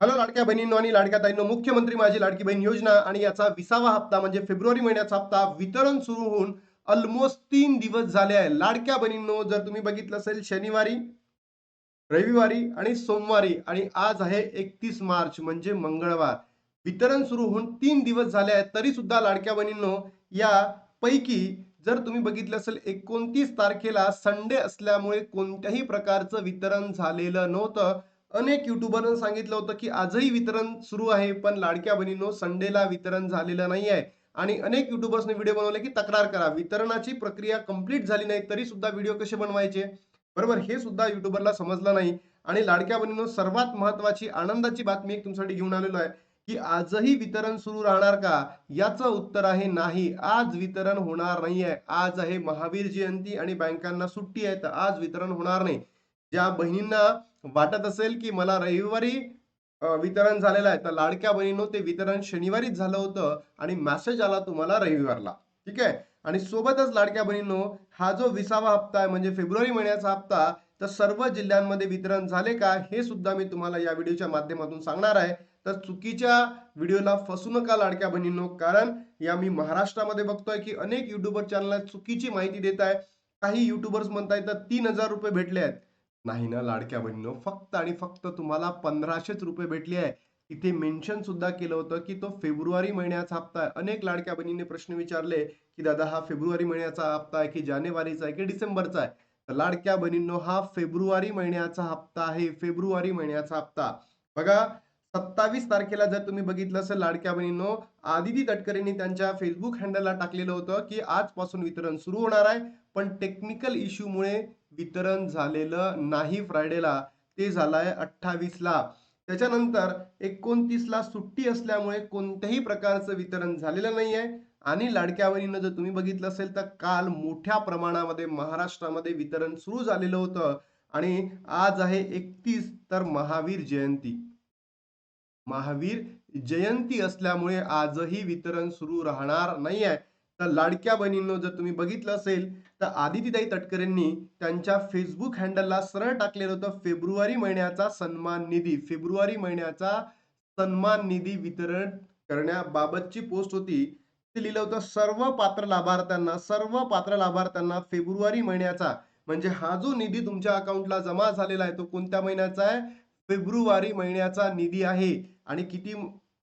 Hello लाडक्या बहिणींनो आणि लाडक्या ताईंनो, मुख्यमंत्री माझी लाडकी बहीण योजना आणि याचा 20वा हप्ता म्हणजे फेब्रुवारी महिन्याचा हप्ता वितरण सुरू होऊन ऑलमोस्ट 3 दिवस झाले आहे. लाडक्या बहिणींनो, जर तुम्ही बघितलं असेल शनिवारी, रविवारी आणि सोमवारी आणि आज आहे 31 मार्च म्हणजे मंगळवार. वितरण सुरू होऊन 3 दिवस झाले आहेत. तरी सुद्धा लाडक्या बहिणींनो, या पैकी जर तुम्ही बघितलं असेल 29 तारखेला संडे असल्यामुळे कोणत्याही प्रकारचं वितरण झालेलं नव्हतं. अनेक युट्यूबरनं सांगितलं होतं की आजही वितरण सुरू आहे, पण लाडक्या बहिणींनो संडेला वितरण झालेलं नाही आहे. आणि अनेक युट्यूबर्सने व्हिडिओ बनवले की तक्रार करा, वितरणाची प्रक्रिया कंप्लीट झाली नाही तरी सुद्धा व्हिडिओ कसे बनवायचे. बरोबर, हे सुद्धा युट्यूबरला समजलं नाही. आणि लाडक्या बहिणींनो, सर्वात महत्वाची आनंदाची बातमी एक तुमच्यासाठी घेऊन आलेलो आहे की आजही वितरण सुरू राहणार का. याचं उत्तर आहे नाही. आज वितरण होणार नाहीये. आज आहे महावीर जयंती आणि बँकांना सुट्टी आहे, तर आज वितरण होणार नाही. ज्या बहिणींना वाटत असेल की मला रविवारी वितरण झालेलं आहे, तर लाडक्या बहिणींनो, ते वितरण शनिवारीच झालं होतं आणि मेसेज आला तुम्हाला रविवारला. ठीक आहे. आणि सोबतच लाडक्या बहिणींनो, हा जो 20वा हप्ता आहे म्हणजे फेब्रुवारी महिन्याचा हप्ता, तर सर्व जिल्ह्यांमध्ये वितरण झाले का हे सुद्धा मी तुम्हाला या व्हिडिओच्या माध्यमातून सांगणार आहे. तर चुकीच्या व्हिडिओला फसू नका लाडक्या बहिणींनो, कारण या मी महाराष्ट्रामध्ये बघतोय की अनेक युट्यूबर चॅनलला चुकीची माहिती देत आहे. काही युट्यूबर्स म्हणतायत 3,000 रुपये भेटले आहेत. नाही ना लाडक्या बहिणींनो, फक्त आणि फक्त तुम्हाला 1500च रुपये भेटले आहे. इथे मेन्शन सुद्धा केलं होतं की तो फेब्रुवारी महिन्याचा हप्ता आहे. अनेक लाडक्या बहिणींनी प्रश्न विचारले की दादा, हा फेब्रुवारी महिन्याचा हप्ता आहे की जानेवारीचा आहे की डिसेंबरचा आहे. तर लाडक्या बहिणींनो, हा फेब्रुवारी महिन्याचा हप्ता आहे. फेब्रुवारी महिन्याचा हप्ता बघा. 27 तारखेला जर तुम्ही बघितलं असेल लाडक्या बहिणींनो, आदिती तटकरेंनी त्यांच्या फेसबुक हँडलला टाकलेलं होतं की आजपासून वितरण सुरू होणार आहे. पण टेक्निकल इश्यूमुळे वितरण झालेलं नाही फ्रायडेला. ते झालंय 28ला. त्याच्यानंतर 29ला सुट्टी असल्यामुळे कोणत्याही प्रकारचं वितरण झालेलं नाहीये. आणि लाडक्या बहिणींनो, जर तुम्ही बघितलं असेल तर काल मोठ्या प्रमाणामध्ये महाराष्ट्रामध्ये वितरण सुरू झालेलं होतं. आणि आज आहे 31, तर महावीर जयंती. महावीर जयंती असल्यामुळे आजही वितरण सुरू राहणार नाही आहे. तर लाडक्या बहिणींनो, जर तुम्ही बघितलं असेल तर आदितीताई तटकरेंनी त्यांच्या फेसबुक हँडलला सरळ टाकलेलं होतं फेब्रुवारी महिन्याचा सन्मान निधी. फेब्रुवारी महिन्याचा सन्मान निधी वितरण करण्याबाबतची पोस्ट होती. ते लिहिलं होतं सर्व पात्र लाभार्थ्यांना फेब्रुवारी महिन्याचा, म्हणजे हा जो निधी तुमच्या अकाउंटला जमा झालेला आहे तो कोणत्या महिन्याचा आहे? फेब्रुवारी महिन्याचा निधी आहे. आणि किती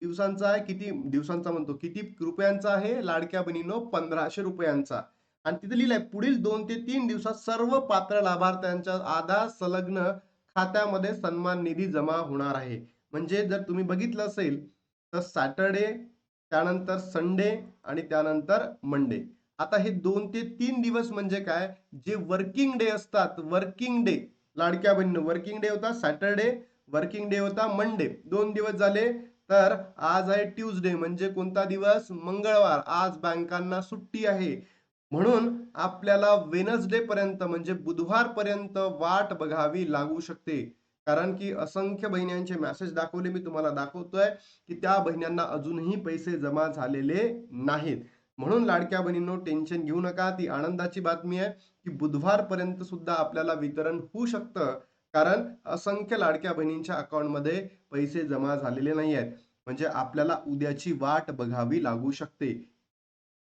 दिवसांचा आहे, किती दिवसांचा म्हणतो, किती रुपयांचा आहे लाडक्या बहिणींनो? 1500 रुपयांचा. आणि तिथे लिहिलंय पुढील 2 ते 3 दिवसात सर्व पात्र लाभार्थ्यांच्या आधार संलग्न खात्यामध्ये सन्मान निधी जमा होणार आहे. म्हणजे जर तुम्ही बघितलं असेल तर सॅटरडे, त्यानंतर संडे आणि त्यानंतर मंडे. आता हे 2 ते 3 दिवस म्हणजे काय? जे वर्किंग डे असतात, वर्किंग डे, लाडक्या बहिणींनो, वर्किंग डे होता सॅटरडे, वर्किंग डे होता मंडे. 2 दिवस झाले. तर आज आहे ट्यूजडे, म्हणजे कोणता दिवस? मंगळवार. आज बँकांना सुट्टी आहे. म्हणून आपल्याला वेनसडे पर्यंत म्हणजे बुधवार पर्यंत वाट बघावी लागू शकते. कारण की असंख्य बहिण्यांचे मेसेज दाखवले, मी तुम्हाला दाखवतोय की त्या बहिण्यांना अजूनही पैसे जमा झालेले नाहीत. म्हणून लाडक्या बहिणींनो, टेन्शन घेऊ नका. ती आनंदाची बातमी आहे की बुधवार पर्यंत सुद्धा आपल्याला वितरण होऊ शकतं. कारण असंख्य लाडक्या बहिणींच्या अकाउंटमध्ये पैसे जमा झालेले नाही आहेत. म्हणजे आपल्याला उद्याची वाट बघावी लागू शकते.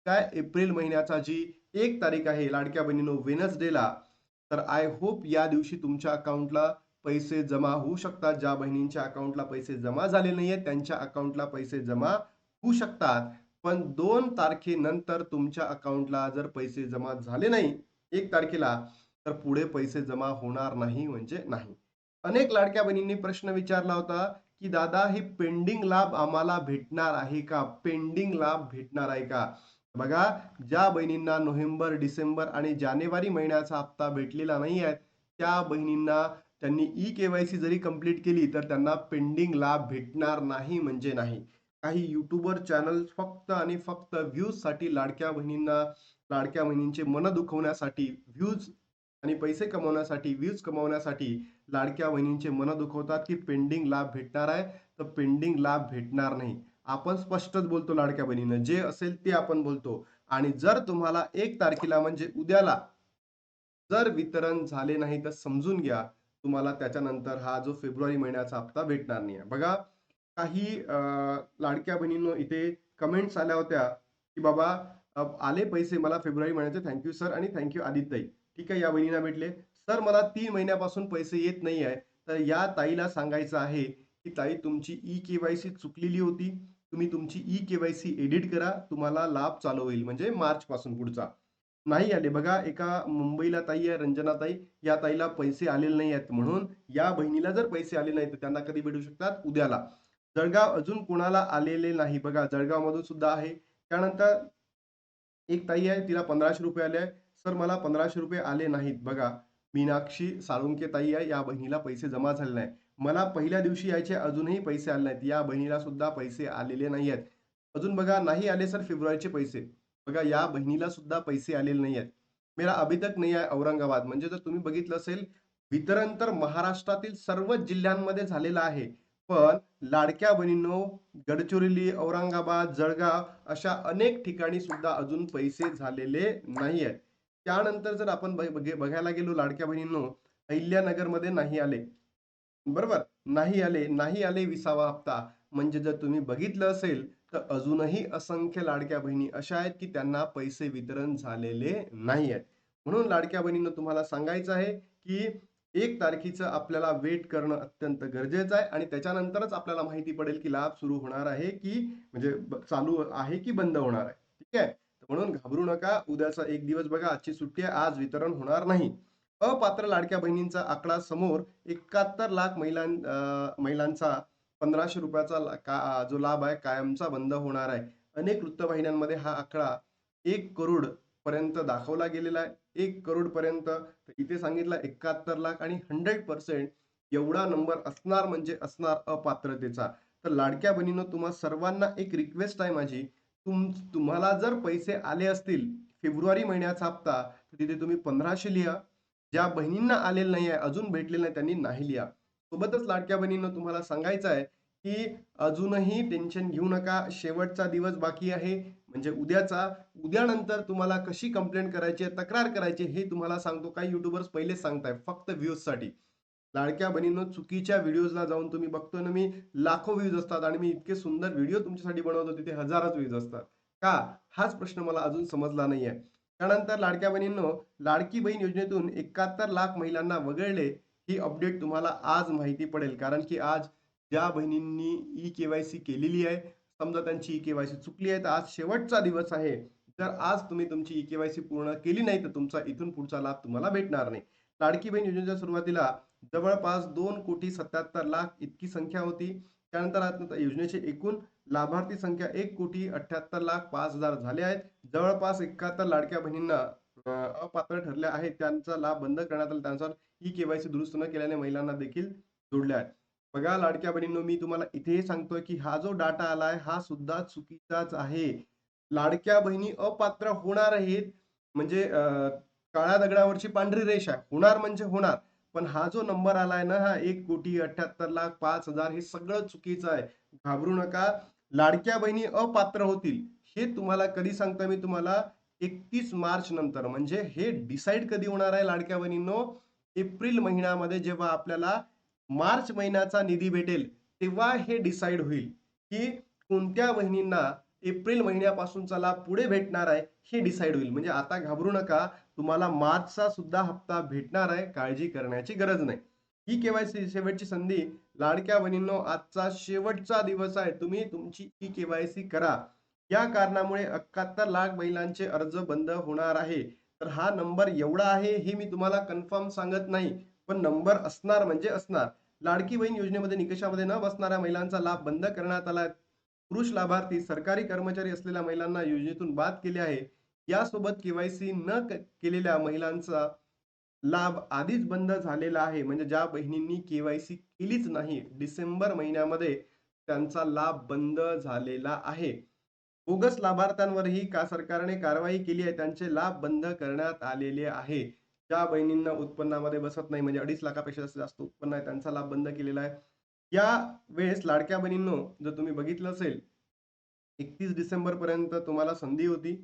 काय एप्रिल महिन्याचा जी 1 तारीख आहे लाडक्या बहिणींनो, वेनसडेला, तर आय होप या दिवशी तुमच्या अकाउंटला पैसे जमा होऊ शकतात. ज्या बहिणींच्या अकाउंटला पैसे जमा झाले नाहीये त्यांच्या अकाउंटला पैसे जमा होऊ शकतात. पण 2 तारखेनंतर तुमच्या अकाउंटला जर पैसे जमा झाले नाही 1 तारखेला, तर पुढे पैसे जमा होणार नाही म्हणजे नाही. अनेक लाडक्या बहिणींनी प्रश्न विचारला होता की दादा, हे पेंडिंग लाभ आम्हाला भेटणार आहे का? पेंडिंग लाभ भेटणार आहे का? बघा, ज्या बहिणींना नोव्हेंबर, डिसेंबर आणि जानेवारी महिन्याचा हप्ता भेटलेला नाही आहे, त्या बहिणींना त्यांनी ई-के-वाय-सी जरी कंप्लीट केली तर त्यांना पेंडिंग लाभ भेटणार नाही म्हणजे नाही. काही युट्यूबर चॅनल फक्त आणि फक्त व्ह्यूजसाठी लाडक्या बहिणींचे मन दुखवण्यासाठी, व्ह्यूज आणि पैसे कमवण्यासाठी, व्ह्यूज कमवण्यासाठी लाडक्या बहिणींचे मन दुखवतात की पेंडिंग लाभ भेटणार आहे, तर पेंडिंग लाभ भेटणार नाही. आपण स्पष्टच बोलतो लाडक्या बहिणीनं, जे असेल ते आपण बोलतो. आणि जर तुम्हाला 1 तारखेला म्हणजे उद्याला जर वितरण झाले नाही तर समजून घ्या तुम्हाला त्याच्यानंतर हा जो फेब्रुवारी महिन्याचा हप्ता भेटणार नाही आहे. बघा, काही लाडक्या बहिणींनो इथे कमेंट्स आल्या होत्या, की बाबा आले पैसे मला फेब्रुवारी महिन्याचे, थँक सर आणि थँक आदित्यताई. ठीक आहे, या बहिणींना भेटले. सर मला 3 महिन्यापासून पैसे येत नाही आहे. तर या ताईला सांगायचं आहे, की ताई तुमची ई-के-वाय-सी चुकलेली होती. तुम्ही तुमची ई-के-वाय-सी एडिट करा. तुम्हाला लाभ चालू होईल म्हणजे मार्चपासून पुढचा. नाही आले. बघा, एका मुंबईला ताई आहे रंजनाताई, या ताईला पैसे आलेले नाही आहेत. म्हणून या बहिणीला जर पैसे आले नाही, तर त्यांना कधी भेटू शकतात? उद्याला. जळगाव अजून कोणाला आलेले नाही. बघा, जळगावमधून सुद्धा आहे. त्यानंतर एक ताई आहे, तिला ₹1500 आले आहे. सर मला ₹1500 आले नाहीत. बघा, मीनाक्षी साळुंखे ताई आहे, या बहिणीला पैसे जमा झाले नाही. मला पहिल्या दिवशी यायचे, अजूनही पैसे आले नाहीत. या बहिणीला सुद्धा पैसे आलेले नाही आहेत. अजून बघा, नाही आले सर फेब्रुवारीचे पैसे. बघा, या बहिणीला सुद्धा पैसे आलेले नाही आहेत. मेरा अभी तक नहीं आया औरंगाबाद. म्हणजे जर तुम्ही बघितलं असेल, वितरण तर महाराष्ट्रातील सर्वच जिल्ह्यांमध्ये झालेलं आहे. पण लाडक्या बहिणींनो, गडचिरोली, औरंगाबाद, जळगाव अशा अनेक ठिकाणी सुद्धा अजून पैसे झालेले नाही आहेत. त्यानंतर जर आपण बघायला गेलो लाडक्या बहिणींनो, अहिल्यानगरमध्ये नाही आले. बरोबर? नाही आले 20वा हप्ता. म्हणजे जर तुम्ही बघितलं असेल, तर अजूनही असंख्य लाडक्या बहिणी अशा आहेत, की त्यांना पैसे वितरण झालेले नाही आहेत. म्हणून लाडक्या बहिणींनो तुम्हाला सांगायचं आहे, की 1 तारखेचं आपल्याला वेट करणं अत्यंत गरजेचं आहे आणि त्याच्यानंतरच आपल्याला माहिती पडेल, की लाभ सुरू होणार आहे, की म्हणजे चालू आहे, की बंद होणार आहे. ठीक आहे? म्हणून घाबरू नका. उद्याचा 1 दिवस बघा, आजची सुट्टी आहे, आज वितरण होणार नाही. अपात्र लाडक्या बहिणींचा आकडा समोर 71 लाख महिलांचा ₹1500 जो लाभ आहे कायमचा बंद होणार आहे. अनेक वृत्तवाहिन्यांमध्ये हा आकडा 1 करोड पर्यंत दाखवला गेलेला आहे. 1 करोड पर्यंत. तर इथे सांगितलं 71 लाख आणि 100% एवढा नंबर असणार म्हणजे असणार अपात्रतेचा. तर लाडक्या बहिणींनो तुम्हा सर्वांना एक रिक्वेस्ट आहे माझी. तुम्हाला जर पैसे आले असतील फेब्रुवारी महिन्याचा हप्ता, तर तिथे तुम्ही 1500 लिहा. ज्या बहिणींना आलेलं नाही आहे, अजून भेटलेलं नाही, त्यांनी नाही लिहा. सोबतच लाडक्या बहिणींनो तुम्हाला सांगायचं आहे, की अजूनही टेन्शन घेऊ नका. शेवटचा दिवस बाकी आहे, म्हणजे उद्याचा. उद्यानंतर तुम्हाला कशी कंप्लेंट करायची आहे, तक्रार करायची हे तुम्हाला सांगतो. काही युट्यूबर्स पहिलेच सांगताय फक्त व्ह्यूजसाठी. लाडक्या बहिणींनो, चुकीच्या व्हिडिओजला जाऊन तुम्ही बघतोय ना मी, लाखो व्ह्यूज असतात आणि मी इतके सुंदर व्हिडिओ तुमच्यासाठी बनवतो, तिथे हजारोच व्ह्यूज असतात. का? हाच प्रश्न मला अजून समजला नाहीये. त्यानंतर लाडक्या बहिणींनो, लाडकी बहीण योजनेतून 71 लाख महिलांना वगळले, ही अपडेट तुम्हाला आज माहिती पडेल. कारण की आज ज्या बहिणींनी ई-के-वाय-सी केलेली आहे, समजा त्यांची ई-के-वाय-सी चुकली आहे, तर आज शेवटचा दिवस आहे. जर आज तुम्ही तुमची ई-के-वाय-सी पूर्ण केली नाही, तर तुमचा इथून पुढचा लाभ तुम्हाला भेटणार नाही. लाडकी बहीण योजनेच्या सुरुवातीला जवळपास 2,77,00,000 इतकी संख्या होती. त्यानंतर आता योजनेचे एकूण लाभार्थी संख्या 1,78,05,000 झाले आहेत. जवळपास 71 लाडक्या बहिणींना अपात्र ठरल्या आहेत. त्यांचा लाभ बंद करण्यात आला. त्यानुसार ई-के-वाय-सी दुरुस्त न केल्याने महिलांना देखील जोडल्या आहेत. बघा लाडक्या बहिणींनो, मी तुम्हाला इथेही सांगतोय, की हा जो डाटा आलाय हा सुद्धा चुकीचाच आहे. लाडक्या बहिणी अपात्र होणार आहेत म्हणजे काळ्या दगडावरची पांढरी रेष आहे. होणार म्हणजे होणार. पण हा जो नंबर आलाय ना, हा 1,78,05,000 हे सगळं चुकीचं आहे. घाबरू नका. लाडक्या बहिणी अपात्र होतील. हे तुम्हाला कधी सांगतोय मी तुम्हाला 31 मार्च नंतर. म्हणजे हे डिसाईड कधी होणार आहे लाडक्या बहिणींनो? एप्रिल महिन्यामध्ये जेव्हा आपल्याला मार्च महिन्याचा निधी भेटेल, तेव्हा हे डिसाईड होईल, की कोणत्या बहिणींना एप्रिल महिन्यापासूनचा लाभ पुढे भेटणार आहे, हे डिसाईड होईल. म्हणजे आता घाबरू नका. तुम्हाला मार्चचा सुद्धा हप्ता भेटणार आहे. काळजी करण्याची गरज नाही. ही के-वाय-सी शेवटची संधी. लाडक्या बहिणींनो, आजचा शेवटचा दिवस आहे. तुम्ही तुमची ई के-वाय-सी करा. या कारणामुळे 71 लाख महिलांचे अर्ज बंद होणार आहे. तर हा नंबर एवढा आहे हे मी तुम्हाला कन्फर्म सांगत नाही. पण नंबर असणार म्हणजे असणार. लाडकी बहीण योजनेमध्ये निकषामध्ये न बसणाऱ्या महिलांचा लाभ बंद करण्यात आला. पुरुष लाभार्थी सरकारी कर्मचारी असलेल्या महिलांना योजनेतून बाद केले आहे. यासोबत के-वाय-सी न केलेल्या महिलांचा लाभ आधीच बंद झालेला आहे. म्हणजे ज्या बहिणींनी के-वाय-सी केलीच नाही, डिसेंबर महिन्यामध्ये त्यांचा लाभ बंद झालेला आहे. बोगस लाभार्थ्यांवरही सरकारने कारवाई केली आहे. त्यांचे लाभ बंद करण्यात आलेले आहे. ज्या बहिणींना उत्पन्नामध्ये बसत नाही म्हणजे 2.5 लाखापेक्षा जास्त उत्पन्न आहे, त्यांचा लाभ बंद केलेला आहे. या वेळेस लाडक्या बहिणींनो, जर तुम्ही बघितलं असेल, 31 डिसेंबर पर्यंत तुम्हाला संधी होती.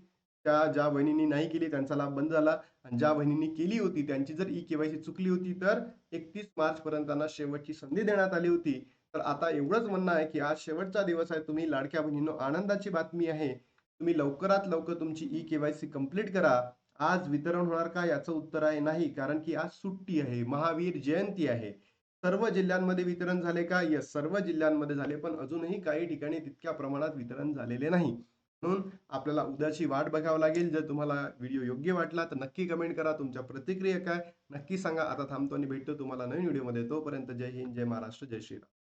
त्या ज्या बहिणींनी नाही केली त्यांचा लाभ बंद झाला आणि ज्या बहिणींनी केली होती त्यांची जर ई-के-वाय-सी चुकली होती तर 31 मार्चपर्यंत त्यांना शेवटची संधी देण्यात आली होती. तर आता एवढंच म्हणणं आहे, की आज शेवटचा दिवस आहे. तुम्ही लाडक्या बहिणींनो, आनंदाची बातमी आहे. तुम्ही लवकरात लवकर तुमची ई-के-वाय-सी कंप्लीट करा. आज वितरण होणार का याचं उत्तर आहे नाही. कारण की आज सुट्टी आहे. महावीर जयंती आहे. सर्व जिल्ह्यांमध्ये वितरण झाले का? येस, सर्व जिल्ह्यांमध्ये झाले. पण अजूनही काही ठिकाणी तितक्या प्रमाणात वितरण झालेले नाही. म्हणून आपल्याला उद्याची वाट बघावं लागेल. जर तुम्हाला व्हिडिओ योग्य वाटला तर नक्की कमेंट करा. तुमच्या प्रतिक्रिया काय नक्की सांगा. आता थांबतो आणि भेटतो तुम्हाला नवीन व्हिडिओमध्ये. तोपर्यंत जय हिंद, जय महाराष्ट्र, जय श्रीराम.